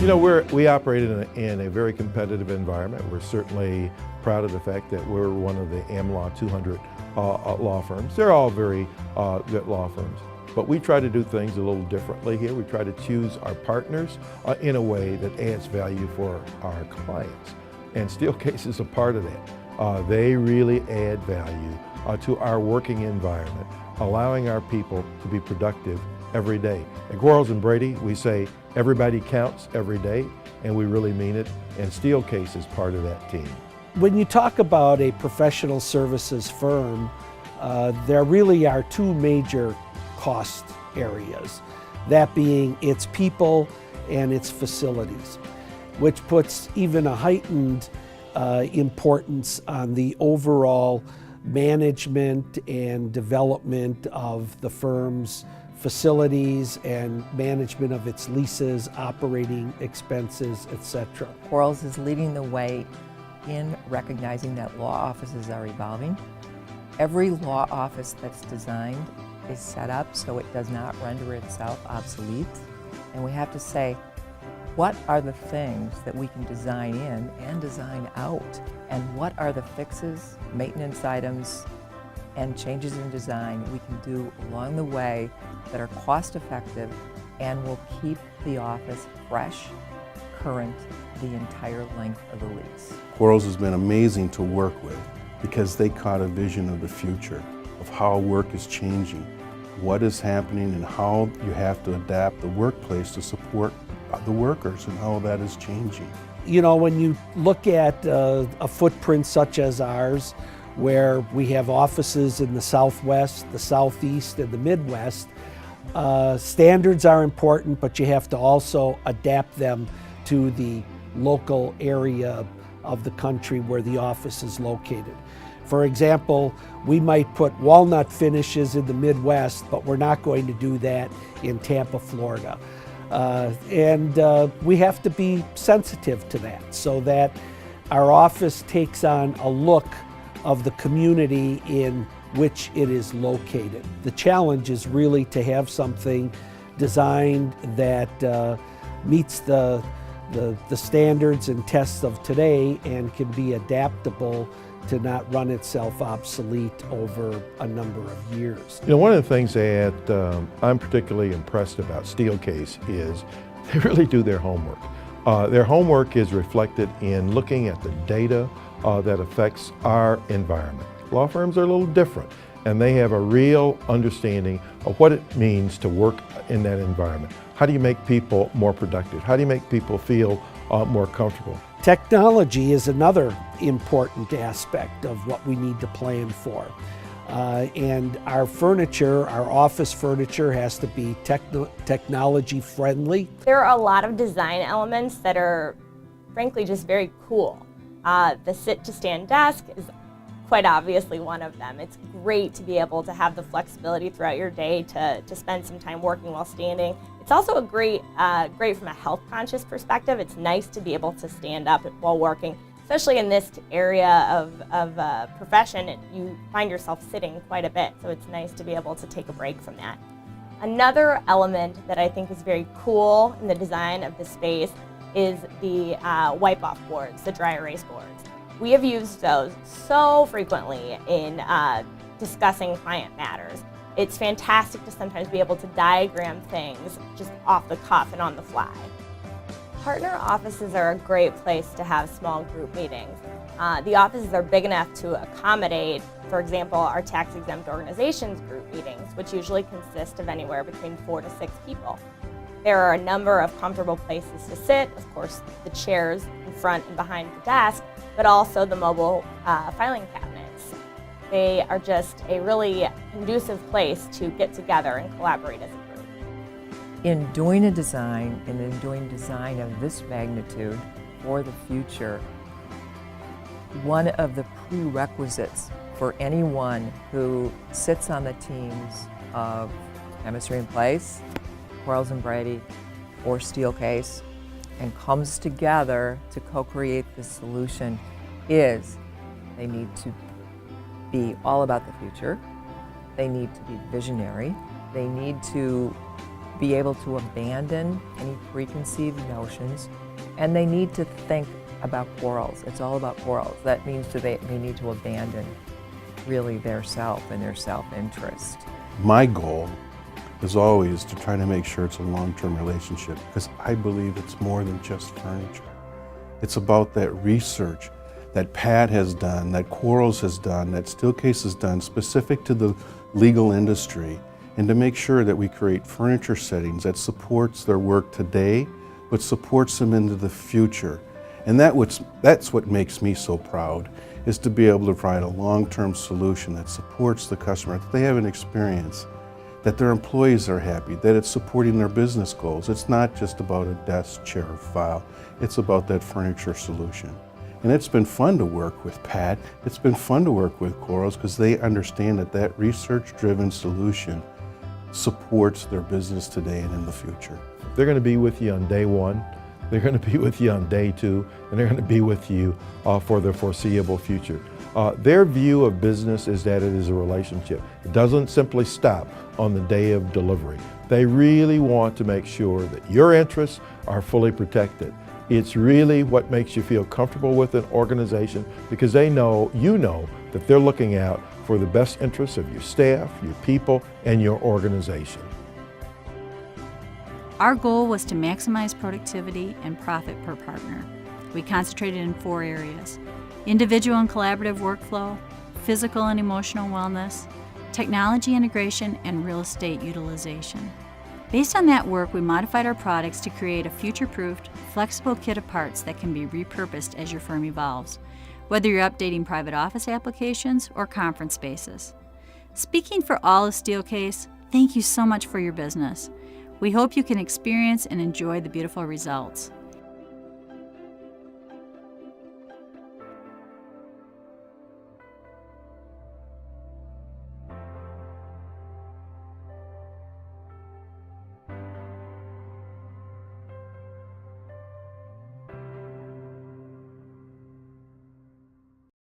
You know, we operate in a very competitive environment. We're certainly proud of the fact that we're one of the AmLaw 200 law firms. They're all very good law firms. But we try to do things a little differently here. We try to choose our partners in a way that adds value for our clients. And Steelcase is a part of that. They really add value to our working environment, allowing our people to be productive every day. At Quarles Brady, we say everybody counts every day, and we really mean it, and Steelcase is part of that team. When you talk about a professional services firm, there really are two major cost areas, that being its people and its facilities, which puts even a heightened importance on the overall management and development of the firm's facilities and management of its leases, operating expenses, etc. Quarles is leading the way in recognizing that law offices are evolving. Every law office that's designed is set up so it does not render itself obsolete. And we have to say, what are the things that we can design in and design out? And what are the fixes, maintenance items, and changes in design we can do along the way that are cost effective and will keep the office fresh, current, the entire length of the lease. Quarles has been amazing to work with because they caught a vision of the future, of how work is changing, what is happening, and how you have to adapt the workplace to support the workers and how that is changing. You know, when you look at a footprint such as ours, where we have offices in the Southwest, the Southeast, and the Midwest, standards are important, but you have to also adapt them to the local area of the country where the office is located. For example, we might put walnut finishes in the Midwest, but we're not going to do that in Tampa, Florida. We have to be sensitive to that so that our office takes on a look of the community in which it is located. The challenge is really to have something designed that meets the standards and tests of today and can be adaptable to not run itself obsolete over a number of years. You know, one of the things that I'm particularly impressed about Steelcase is they really do their homework. Their homework is reflected in looking at the data that affects our environment. Law firms are a little different, and they have a real understanding of what it means to work in that environment. How do you make people more productive? How do you make people feel more comfortable? Technology is another important aspect of what we need to plan for. And our furniture, our office furniture, has to be technology friendly. There are a lot of design elements that are frankly just very cool. The sit-to-stand desk is quite obviously one of them. It's great to be able to have the flexibility throughout your day to spend some time working while standing. It's also great from a health conscious perspective. It's nice to be able to stand up while working, especially in this area of profession. You find yourself sitting quite a bit, so it's nice to be able to take a break from that. Another element that I think is very cool in the design of the space is the wipe-off boards, the dry erase boards. We have used those so frequently in discussing client matters. It's fantastic to sometimes be able to diagram things just off the cuff and on the fly. Partner offices are a great place to have small group meetings. The offices are big enough to accommodate, for example, our tax-exempt organizations group meetings, which usually consist of anywhere between 4 to 6 people. There are a number of comfortable places to sit, of course the chairs in front and behind the desk, but also the mobile filing cabinets. They are just a really conducive place to get together and collaborate as a group. In doing a design, and in doing design of this magnitude for the future, one of the prerequisites for anyone who sits on the teams of Chemistry in Place, Quarles Brady, or Steelcase, and comes together to co-create this solution is they need to be all about the future, they need to be visionary, they need to be able to abandon any preconceived notions, and they need to think about Quarles. It's all about Quarles. That means they need to abandon really their self and their self-interest. My goal is always to try to make sure it's a long-term relationship, because I believe it's more than just furniture. It's about that research that Pat has done, that Quarles has done, that Steelcase has done specific to the legal industry, and to make sure that we create furniture settings that supports their work today, but supports them into the future. And that's what makes me so proud, is to be able to provide a long-term solution that supports the customer, that they have an experience, that their employees are happy, that it's supporting their business goals. It's not just about a desk, chair, or file. It's about that furniture solution. And it's been fun to work with Pat. It's been fun to work with Quarles, because they understand that that research-driven solution supports their business today and in the future. They're going to be with you on day one, they're going to be with you on day two, and they're going to be with you for the foreseeable future. Their view of business is that it is a relationship. It doesn't simply stop on the day of delivery. They really want to make sure that your interests are fully protected. It's really what makes you feel comfortable with an organization, because they know, you know, that they're looking out for the best interests of your staff, your people, and your organization. Our goal was to maximize productivity and profit per partner. We concentrated in 4 areas: individual and collaborative workflow, physical and emotional wellness, technology integration, and real estate utilization. Based on that work, we modified our products to create a future-proofed, flexible kit of parts that can be repurposed as your firm evolves, whether you're updating private office applications or conference spaces. Speaking for all of Steelcase, thank you so much for your business. We hope you can experience and enjoy the beautiful results.